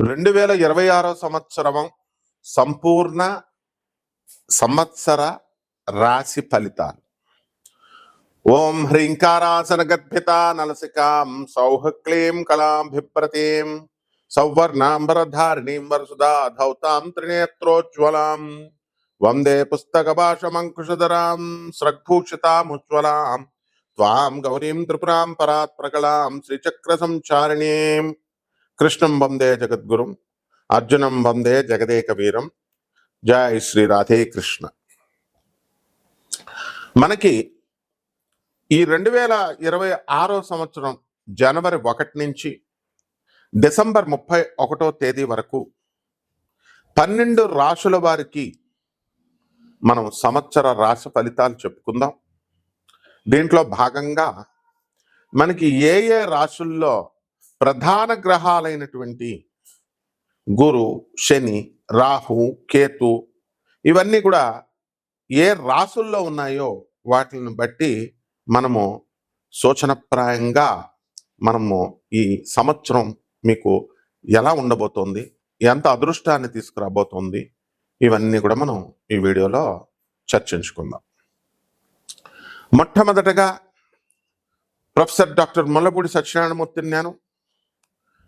2026 సంవత్సరం సంపూర్ణ సంవత్సర రాశి ఫలితాలు. ఓం హ్రీంకారాసన గద్భిత నలసికాం సౌః క్లీం కళాభిప్రతీం సౌవర్ణాంబరధారిణీం వరసుదా ధౌతాం త్రినేత్రోజ్వలాం వందే పుస్తకభాషమంకుశధరాం స్రగ్భూషితాముజ్వలాం త్వాం గౌరీం త్రిపురాం పరాత్ ప్రకలాం శ్రీచక్ర సంచారిణీం కృష్ణం వందే జగద్గురుం అర్జునం వందే జగదేక వీరం. జై శ్రీ రాధే కృష్ణ. మనకి ఈ 2026 సంవత్సరం జనవరి 1 నుంచి డిసెంబర్ 31వ తేదీ వరకు 12 రాశుల వారికి మనం సంవత్సర రాశి ఫలితాలు చెప్పుకుందాం. దీంట్లో భాగంగా మనకి ఏ ఏ రాశుల్లో ప్రధాన గ్రహాలైనటువంటి గురు, శని, రాహు, కేతు ఇవన్నీ కూడా ఏ రాశుల్లో ఉన్నాయో వాటిని బట్టి మనము సూచనప్రాయంగా మనము ఈ సంవత్సరం మీకు ఎలా ఉండబోతోంది, ఎంత అదృష్టాన్ని తీసుకురాబోతోంది, ఇవన్నీ కూడా మనం ఈ వీడియోలో చర్చించుకుందాం. మొట్టమొదటగా ప్రొఫెసర్ డాక్టర్ ముల్లపూడి సత్యనారాయణమూర్తిని నేను,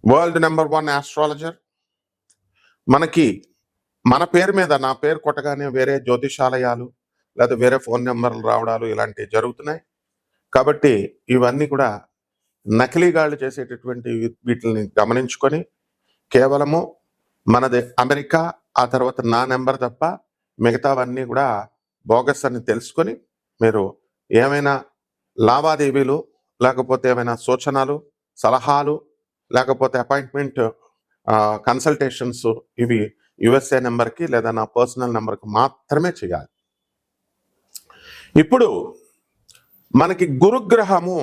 వరల్డ్ నెంబర్ 1 ఆస్ట్రాలజర్. మనకి మన పేరు మీద నా పేరు కొట్టగానే వేరే జ్యోతిషాలయాలు లేదా వేరే ఫోన్ నెంబర్లు రావడాలు ఇలాంటివి జరుగుతున్నాయి. కాబట్టి ఇవన్నీ కూడా నకిలీగాళ్ళు చేసేటటువంటి వీటిని గమనించుకొని కేవలము మనది అమెరికా, ఆ తర్వాత నా నెంబర్ తప్ప మిగతావన్నీ కూడా బోగస్ అని తెలుసుకొని మీరు ఏమైనా లావాదేవీలు లేకపోతే ఏమైనా సూచనలు, సలహాలు, లేకపోతే అపాయింట్మెంట్ కన్సల్టేషన్స్ ఇవి యుఎస్ఏ నెంబర్కి లేదా నా పర్సనల్ నెంబర్కి మాత్రమే చేయాలి. ఇప్పుడు మనకి గురుగ్రహము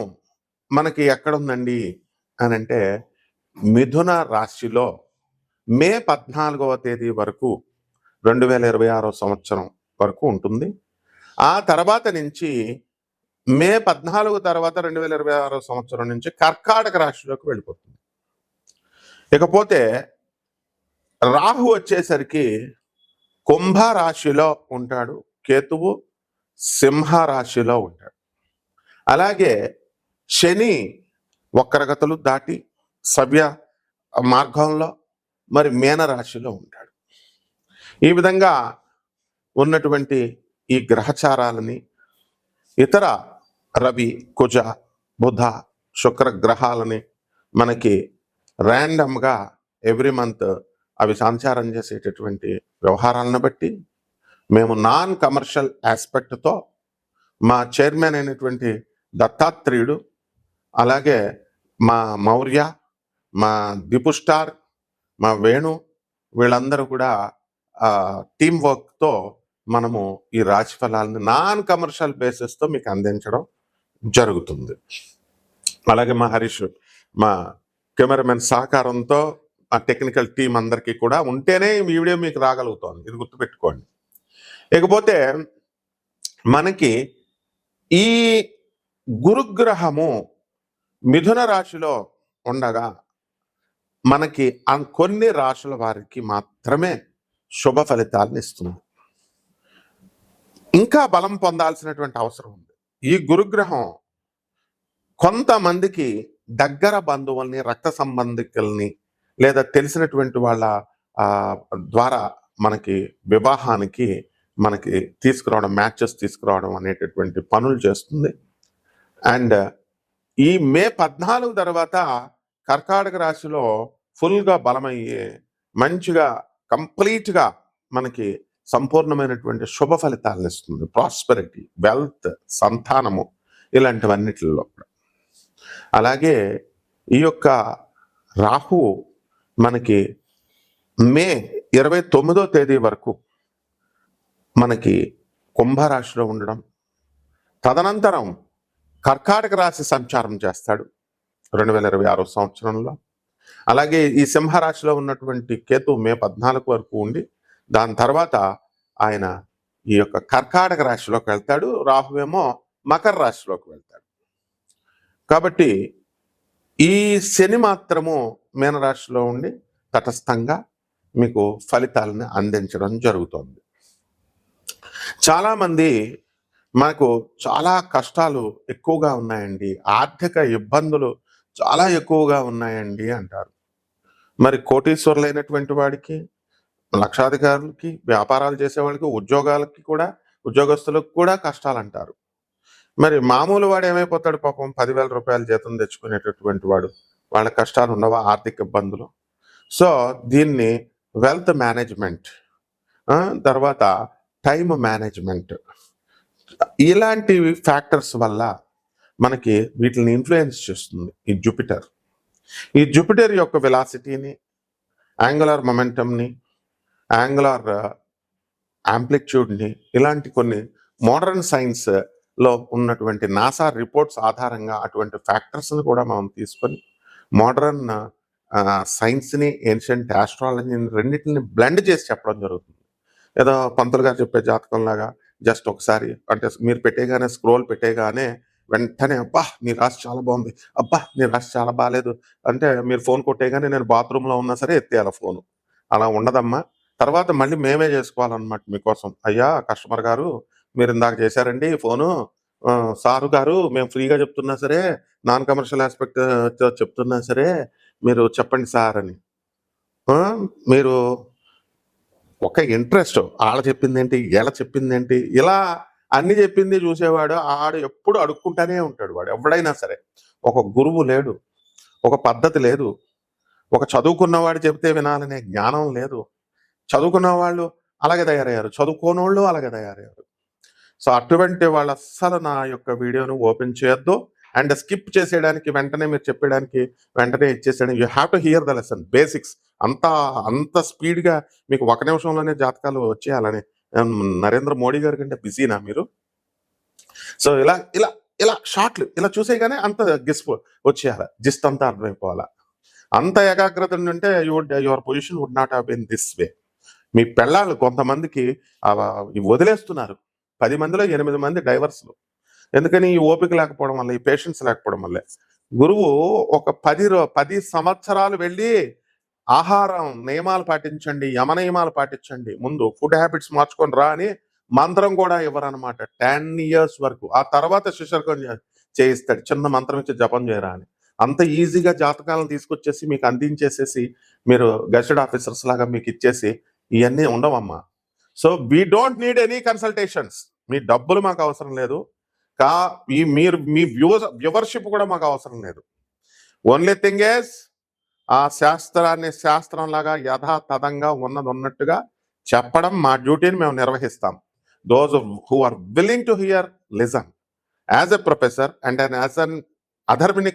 మనకి ఎక్కడుందండి అని అంటే మిథున రాశిలో మే 14వ తేదీ వరకు 2026 సంవత్సరం వరకు ఉంటుంది. ఆ తర్వాత నుంచి మే 14 తర్వాత 2026 సంవత్సరం నుంచి కర్కాటక రాశిలోకి వెళ్ళిపోతుంది. ఇకపోతే రాహు వచ్చేసరికి కుంభ రాశిలో ఉంటాడు, కేతువు సింహ రాశిలో ఉంటాడు. అలాగే శని వక్రగతులు దాటి సవ్య మార్గంలో మరి మీన రాశిలో ఉంటాడు. ఈ విధంగా ఉన్నటువంటి ఈ గ్రహచారాలని ఇతర రవి, కుజ, బుధ, శుక్ర గ్రహాలని మనకి ర్యాండమ్గా ఎవ్రీ మంత్ అవి సంచారం చేసేటటువంటి వ్యవహారాలను బట్టి మేము నాన్ కమర్షియల్ ఆస్పెక్ట్తో మా చైర్మన్ అయినటువంటి దత్తాత్రేయుడు, అలాగే మా మౌర్య, మా దిపు స్టార్, మా వేణు వీళ్ళందరూ కూడా టీం వర్క్తో మనము ఈ రాశి ఫలాలను నాన్ కమర్షియల్ బేసిస్తో మీకు అందించడం జరుగుతుంది. అలాగే మా హరీష్, మా కెమెరామెన్ సహకారంతో ఆ టెక్నికల్ టీం అందరికీ కూడా ఉంటేనే ఈ వీడియో మీకు రాగలుగుతోంది, ఇది గుర్తుపెట్టుకోండి. ఇకపోతే మనకి ఈ గురుగ్రహము మిథున రాశిలో ఉండగా మనకి కొన్ని రాశుల వారికి మాత్రమే శుభ ఫలితాలను ఇస్తుంది. ఇంకా బలం పొందాల్సినటువంటి అవసరం ఉంది. ఈ గురుగ్రహం కొంతమందికి దగ్గర బంధువుల్ని, రక్త సంబంధికుల్ని లేదా తెలిసినటువంటి వాళ్ళ ద్వారా మనకి వివాహానికి మనకి తీసుకురావడం, మ్యాచెస్ తీసుకురావడం అనేటటువంటి పనులు చేస్తుంది. అండ్ ఈ మే 14 తర్వాత కర్కాటక రాశిలో ఫుల్గా బలమయ్యే మంచిగా కంప్లీట్గా మనకి సంపూర్ణమైనటువంటి శుభ ఫలితాలను ఇస్తుంది. ప్రాస్పెరిటీ, వెల్త్, సంతానము ఇలాంటివన్నిటిలో. అలాగే ఈ యొక్క రాహు మనకి మే 29వ తేదీ వరకు మనకి కుంభరాశిలో ఉండడం, తదనంతరం కర్కాటక రాశి సంచారం చేస్తాడు 2026 సంవత్సరంలో. అలాగే ఈ సింహరాశిలో ఉన్నటువంటి కేతు మే 14 వరకు ఉండి దాని తర్వాత ఆయన ఈ యొక్క కర్కాటక రాశిలోకి వెళ్తాడు. రాహువేమో మకర రాశిలోకి వెళ్తాడు. కాబట్టి ఈ శని మాత్రము మీనరాశిలో ఉండి తటస్థంగా మీకు ఫలితాలను అందించడం జరుగుతుంది. చాలామంది మనకు చాలా కష్టాలు ఎక్కువగా ఉన్నాయండి, ఆర్థిక ఇబ్బందులు చాలా ఎక్కువగా ఉన్నాయండి అంటారు. మరి కోటీశ్వరులైనటువంటి వాడికి, లక్షాధికారులకి, వ్యాపారాలు చేసేవాళ్ళకి, ఉద్యోగస్తులకు కూడా కష్టాలంటారు. మరి మామూలు వాడు ఏమైపోతాడు పాపం? 10,000 రూపాయల జీతం తెచ్చుకునేటటువంటి వాడు, వాళ్ళ కష్టాలు ఉండవా? ఆర్థిక ఇబ్బందులు. సో దీన్ని వెల్త్ మేనేజ్మెంట్, తర్వాత టైమ్ మేనేజ్మెంట్, ఇలాంటి ఫ్యాక్టర్స్ వల్ల మనకి వీటిని ఇన్ఫ్లుయెన్స్ చేస్తుంది ఈ జూపిటర్ యొక్క వెలాసిటీని, యాంగులర్ మొమెంటంని, యాంగులర్ యాంప్లిట్యూడ్ని, ఇలాంటి కొన్ని మోడర్న్ సైన్స్ లో ఉన్నటువంటి నాసా రిపోర్ట్స్ ఆధారంగా అటువంటి ఫ్యాక్టర్స్ని కూడా మనం తీసుకొని మోడర్న్ సైన్స్ని, ఏన్షియంట్ ఆస్ట్రాలజీని రెండింటిని బ్లెండ్ చేసి చెప్పడం జరుగుతుంది. ఏదో పంతులు గారు చెప్పే జాతకంలాగా జస్ట్ ఒకసారి అంటే మీరు పెట్టేగానే, స్క్రోల్ పెట్టేగానే వెంటనే అబ్బా నీ రాశి చాలా బాగుంది, అబ్బా నీ రాశి చాలా బాగాలేదు అంటే మీరు ఫోన్ కొట్టేగానే నేను బాత్రూంలో ఉన్నా సరే ఎత్తేయాలి ఫోను. అలా ఉండదమ్మా. తర్వాత మళ్ళీ మేమే చేసుకోవాలన్నమాట మీకోసం. అయ్యా కస్టమర్ గారు, మీరు ఇందాక చేశారండి ఫోను, సారు గారు మేము ఫ్రీగా చెప్తున్నా సరే, నాన్ కమర్షియల్ ఆస్పెక్ట్ చెప్తున్నా సరే మీరు చెప్పండి సార్ అని. మీరు ఒక ఇంట్రెస్ట్, ఆళ్ళ చెప్పిందేంటి, ఈళ్ళ చెప్పిందేంటి, ఇలా అన్ని చెప్పింది చూసేవాడు ఆడు ఎప్పుడు అడుక్కుంటానే ఉంటాడు. వాడు ఎవడైనా సరే, ఒక గురువు లేడు, ఒక పద్ధతి లేదు, ఒక చదువుకున్నవాడు చెబితే వినాలనే జ్ఞానం లేదు. చదువుకున్న వాళ్ళు అలాగే తయారయ్యారు, చదువుకోనోళ్ళు అలాగే తయారయ్యారు. సో అటువంటి వాళ్ళు అస్సలు నా యొక్క వీడియోను ఓపెన్ చేయొద్దు. అండ్ స్కిప్ చేసేయడానికి, వెంటనే మీరు చెప్పేయడానికి వెంటనే ఇచ్చేసేయడం. You have to hear the lesson, basics. అంత స్పీడ్గా మీకు 1 నిమిషంలోనే జాతకాలు వచ్చేయాలని నరేంద్ర మోడీ గారి కంటే బిజీనా మీరు? సో ఇలా ఇలా ఇలా షార్ట్లు ఇలా చూసేయగానే అంత వచ్చేయాలి, జిస్ట్ అంతా అర్థమైపోవాలా. అంత ఏకాగ్రత ఉంటే your position would not have been this way. మీ పెళ్ళాళ్ళు కొంతమందికి వదిలేస్తున్నారు. 10 మందిలో 8 మంది డైవర్స్లు. ఎందుకని? ఈ ఓపిక లేకపోవడం వల్ల, ఈ పేషెన్స్ లేకపోవడం వల్లే. గురువు ఒక 10 సంవత్సరాలు వెళ్ళి ఆహారం నియమాలు పాటించండి, యమ నియమాలు పాటించండి, ముందు ఫుడ్ హ్యాబిట్స్ మార్చుకొని రా అని మంత్రం కూడా ఇవ్వరనమాట 10 ఇయర్స్ వరకు. ఆ తర్వాత శిష్యర్కం చేయిస్తాడు, చిన్న మంత్రం ఇచ్చి జపం చేయరా అని. అంత ఈజీగా జాతకాలను తీసుకొచ్చేసి మీకు అందించేసేసి మీరు గెస్టెడ్ ఆఫీసర్స్ లాగా మీకు ఇచ్చేసి ఇవన్నీ ఉండవమ్మా. So we don't need any consultations. మీ డబ్బులు మాకు అవసరం లేదు, మీ వ్యూవర్షిప్ కూడా మాకు అవసరం లేదు. ఓన్లీ థింగ్ ఈజ్ ఆ శాస్త్రాన్ని శాస్త్రంలాగా యథాతథంగా ఉన్నట్టుగా చెప్పడం మా డ్యూటీని మేము నిర్వహిస్తాం. Those who are willing to hear listen. As a professor and as an Atharvana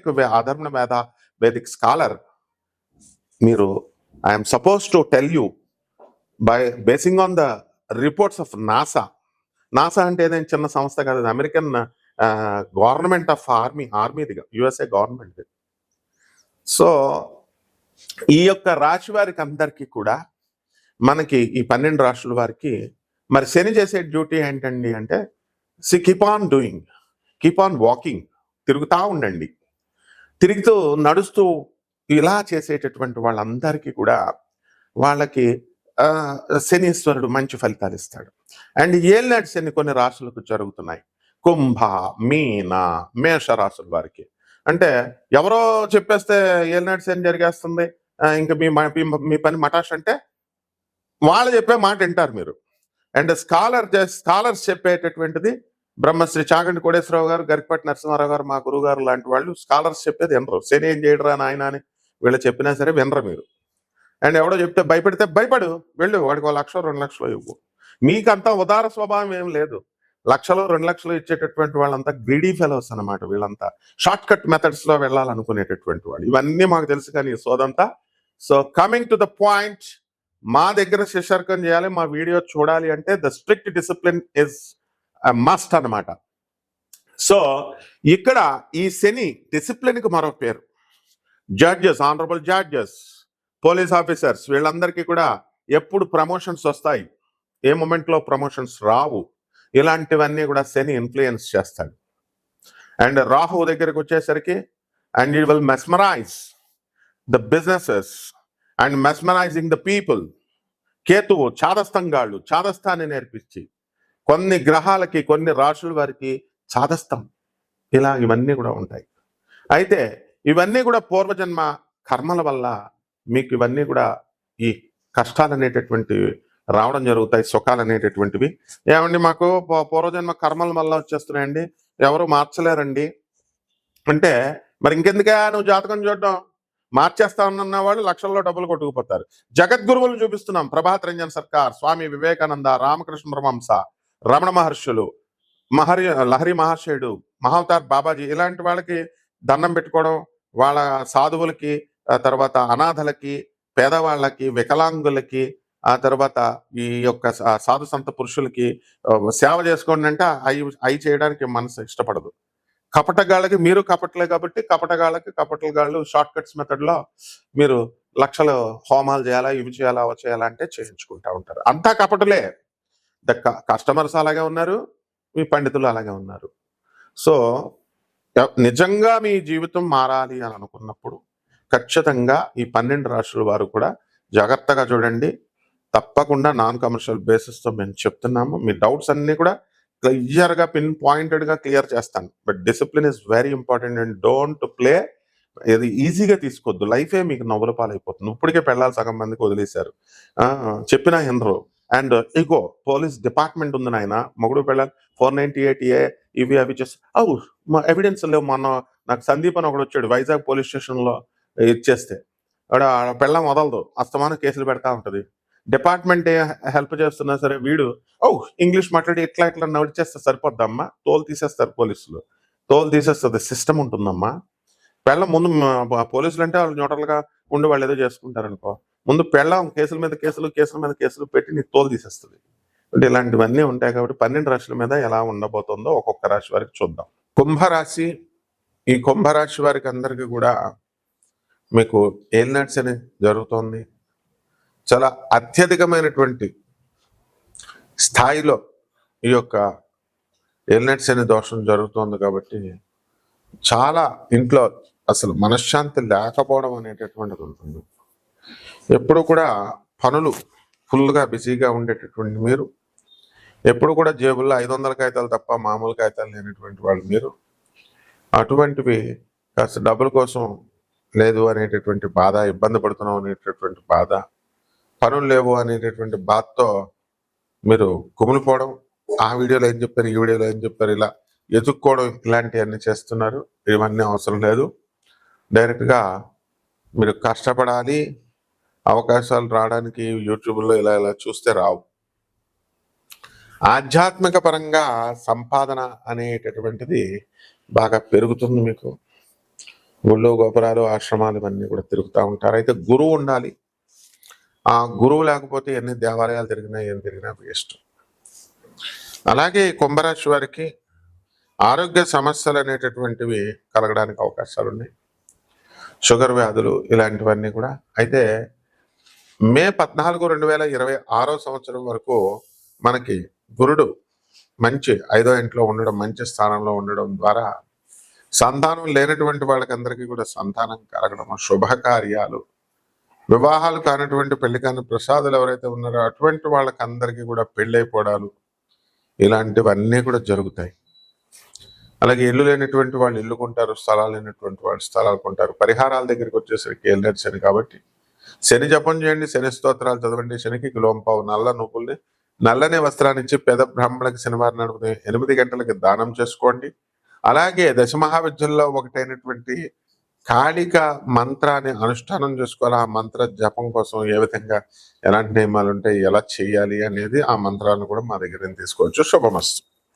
Vedic scholar, మీరు I'm supposed to tell you by basing on the reports of NASA. NASA అంటే ఏదైనా చిన్న సంస్థ కాదు, అమెరికన్ గవర్నమెంట్ ఆఫ్ ఆర్మీదిగా, USA government. So ఈ యొక్క రాశి వారికి అందరికీ కూడా, మనకి ఈ 12 రాశుల వారికి మరి శని చేసే డ్యూటీ ఏంటండి అంటే, keep on doing, keep on walking, తిరుగుతూ ఉండండి. తిరుగుతూ నడుస్తూ ఇలా చేసేటటువంటి వాళ్ళందరికీ కూడా వాళ్ళకి శనీశ్వరుడు మంచి ఫలితాలు ఇస్తాడు. అండ్ ఏళ్ళనాటి శని కొన్ని రాశులకు జరుగుతున్నాయి. కుంభ, మీన, మేష రాశుల వారికి అంటే ఎవరో చెప్పేస్తే ఏళ్ళనాటి శని జరిగేస్తుంది, ఇంకా మీ పని మటాష్ అంటే వాళ్ళు చెప్పే మాట వింటారు మీరు. అండ్ స్కాలర్స్ చెప్పేటటువంటిది బ్రహ్మశ్రీ చాగంటి కోటేశ్వరరావు గారు, గరికపాటి నరసింహారావు గారు, మా గురువు గారు లాంటి వాళ్ళు స్కాలర్స్ చెప్పేది వినరు. శని ఏం చేయడరా నాయన అని వీళ్ళు చెప్పినా సరే వినరు మీరు. అండ్ ఎవడో చెప్తే భయపెడితే భయపడు, వెళ్ళు, వాడికి 1 లక్ష 2 లక్షలు ఇవ్వు. మీకంతా ఉదార స్వభావం ఏం లేదు. 1 లక్షలు 2 లక్షలు ఇచ్చేటటువంటి వాళ్ళంతా గ్రీడీ ఫెలోస్ అనమాట. వీళ్ళంతా షార్ట్ కట్ మెథడ్స్ లో వెళ్ళాలనుకునేటటువంటి వాళ్ళు. ఇవన్నీ మాకు తెలుసు కానీ సోదంతా. So coming to the point, మా దగ్గర శిష్యర్కం చేయాలి, మా వీడియో చూడాలి అంటే the strict discipline is must అనమాట. సో ఇక్కడ ఈ శని డిసిప్లిన్ కి మరో పేరు. Judges, honourable judges, police officers, వీళ్ళందరికీ కూడా ఎప్పుడు ప్రమోషన్స్ వస్తాయి, ఏ మూమెంట్లో ప్రమోషన్స్ రావు, ఇలాంటివన్నీ కూడా శని ఇన్ఫ్లుయెన్స్ చేస్తాడు. అండ్ రాహు దగ్గరికి వచ్చేసరికి and it will mesmerize the businesses and mesmerizing the people. కేతువు చాదస్తంగాళ్ళు, చాదస్తాన్ని నేర్పించి కొన్ని గ్రహాలకి కొన్ని రాశుల వారికి చాదస్తం, ఇలా ఇవన్నీ కూడా ఉంటాయి. అయితే ఇవన్నీ కూడా పూర్వజన్మ కర్మల వల్ల మీకు ఇవన్నీ కూడా ఈ కష్టాలు అనేటటువంటివి రావడం జరుగుతాయి, సుఖాలు అనేటటువంటివి. ఏమండి మాకు పూర్వజన్మ కర్మల వల్ల వచ్చేస్తున్నాయండి, ఎవరు మార్చలేరండి అంటే మరి ఇంకెందుకే నువ్వు జాతకం చూడడం, మార్చేస్తా ఉన్న వాళ్ళు లక్షల్లో డబ్బులు కొట్టుకుపోతారు. జగద్గురువులు చూపిస్తున్నాం, ప్రభాత్ రంజన్ సర్కార్, స్వామి వివేకానంద, రామకృష్ణ పరమహంస, రమణ మహర్షులు, లహరి మహాశయుడు, మహావతార్ బాబాజీ, ఇలాంటి వాళ్ళకి దండం పెట్టుకోవడం, వాళ్ళ సాధువులకి, తర్వాత అనాథలకి, పేదవాళ్ళకి, వికలాంగులకి, ఆ తర్వాత ఈ యొక్క సాధు సంత పురుషులకి సేవ చేసుకోండి అంటే అవి చేయడానికి మనసు ఇష్టపడదు. కపటగాళ్ళకి మీరు కపటలే కాబట్టి కపటగాళ్ళు షార్ట్ కట్స్ మెథడ్లో మీరు లక్షలు హోమాలు చేయాలా, ఇవి చేయాలా, అవి చేయాలా అంటే చేయించుకుంటా ఉంటారు. అంతా కపటలే. కస్టమర్స్ అలాగే ఉన్నారు, మీ పండితులు అలాగే ఉన్నారు. సో నిజంగా మీ జీవితం మారాలి అని అనుకున్నప్పుడు ఖచ్చితంగా ఈ 12 రాశుల వారు కూడా జాగ్రత్తగా చూడండి. తప్పకుండా నాన్ కమర్షియల్ బేసిస్తో మేము చెప్తున్నాము. మీ డౌట్స్ అన్నీ కూడా క్లియర్గా పిన్ పాయింటెడ్గా క్లియర్ చేస్తాను. But discipline is very important and don't play. ఇది ఈజీగా తీసుకోవద్దు, లైఫే మీకు నవ్వుల పాలైపోతుంది. ఇప్పటికే పెళ్ళాలి సగం మందికి వదిలేశారు, చెప్పినా వినరు. అండ్ ఇగో పోలీస్ డిపార్ట్మెంట్ ఉంది నాయన, మొగుడు పెళ్ళాలి 498A ఇవి అవి చేసి మా ఎవిడెన్స్ లేవు. మొన్న నాకు సందీప్ అని ఒకడు వచ్చాడు వైజాగ్ పోలీస్ స్టేషన్లో ఇచ్చేస్తే, పెళ్ళం వదలదు, అస్తమానం కేసులు పెడతా ఉంటుంది. డిపార్ట్మెంట్ హెల్ప్ చేస్తున్నా సరే వీడు ఇంగ్లీష్ మాట్లాడి ఇట్లా నడిచేస్తే సరిపోద్దమ్మా, తోలు తీసేస్తారు పోలీసులు, తోలు తీసేస్తుంది. సిస్టమ్ ఉంటుందమ్మా. పెళ్ళం ముందు పోలీసులు అంటే వాళ్ళు న్యూట్రల్గా ఉండి వాళ్ళు ఏదో చేసుకుంటారు అనుకో, ముందు పెళ్ళం కేసుల మీద కేసులు పెట్టి నీ తోలు తీసేస్తుంది. అంటే ఇలాంటివన్నీ ఉంటాయి. కాబట్టి 12 రాశుల మీద ఎలా ఉండబోతుందో ఒక్కొక్క రాశి వారికి చూద్దాం. కుంభరాశి, ఈ కుంభరాశి వారికి అందరికీ కూడా మీకు ఏలినాటి శని జరుగుతోంది. చాలా అత్యధికమైనటువంటి స్థాయిలో ఈ యొక్క ఏలినాటి శని దోషం జరుగుతోంది. కాబట్టి చాలా ఇంట్లో అసలు మనశ్శాంతి లేకపోవడం అనేటటువంటిది ఉంటుంది. ఎప్పుడు కూడా పనులు ఫుల్గా బిజీగా ఉండేటటువంటి మీరు, ఎప్పుడు కూడా జేబుల్లో 500 కాగితాలు తప్ప మామూలు కాగితాలు లేనటువంటి వాళ్ళు మీరు, అటువంటివి కాస్త డబ్బుల కోసం లేదు అనేటటువంటి బాధ, ఇబ్బంది పడుతున్నాం అనేటటువంటి బాధ, పనులు లేవు అనేటటువంటి బాధతో మీరు కుమిలిపోవడం, ఆ వీడియోలో ఏం చెప్పారు, ఈ వీడియోలో ఏం చెప్పారు, ఇలా ఎదుక్కోవడం, ఇలాంటివన్నీ చేస్తున్నారు. ఇవన్నీ అవసరం లేదు. డైరెక్ట్గా మీరు కష్టపడాలి. అవకాశాలు రావడానికి యూట్యూబ్లో ఇలా చూస్తే రావు. ఆధ్యాత్మిక పరంగా సంపాదన అనేటటువంటిది బాగా పెరుగుతుంది. మీకు గుళ్ళు, గోపురాలు, ఆశ్రమాలు ఇవన్నీ కూడా తిరుగుతూ ఉంటారు. అయితే గురువు ఉండాలి. ఆ గురువు లేకపోతే ఎన్ని దేవాలయాలు తిరిగినా ఏం తిరిగినా వేస్ట్. అలాగే కుంభరాశి వారికి ఆరోగ్య సమస్యలు అనేటటువంటివి కలగడానికి అవకాశాలు ఉన్నాయి. షుగర్ వ్యాధులు ఇలాంటివన్నీ కూడా. అయితే మే 14, 2026 సంవత్సరం వరకు మనకి గురుడు మంచి 5వ ఇంట్లో ఉండడం, మంచి స్థానంలో ఉండడం ద్వారా సంతానం లేనటువంటి వాళ్ళకందరికీ కూడా సంతానం కలగడం, శుభకార్యాలు, వివాహాలు కానటువంటి పెళ్లి కాని ప్రసాదులు ఎవరైతే ఉన్నారో అటువంటి వాళ్ళకందరికీ కూడా పెళ్ళైపోవడాలు, ఇలాంటివన్నీ కూడా జరుగుతాయి. అలాగే ఇల్లు లేనటువంటి వాళ్ళు ఇల్లు కొంటారు, స్థలాలు లేనటువంటి వాళ్ళు స్థలాలు కొంటారు. పరిహారాల దగ్గరికి వచ్చేసరికి ఏలినాటి శని కాబట్టి శని జపం చేయండి, శని స్తోత్రాలు చదవండి. శనికి కిలోంపావు నల్ల నువ్వుల్ని, నల్లని వస్త్రాన్ని ఇచ్చి పేద బ్రాహ్మణులకి శనివారం నడుపుని 8 గంటలకి దానం చేసుకోండి. అలాగే దశమహావిద్యల్లో ఒకటైనటువంటి కాళిక మంత్రాన్ని అనుష్ఠానం చేసుకోవాలి. ఆ మంత్ర జపం కోసం ఏ విధంగా ఎలాంటి నియమాలు ఉంటాయి, ఎలా చేయాలి అనేది ఆ మంత్రాలను కూడా మా దగ్గర తీసుకోవచ్చు. శుభమస్తు.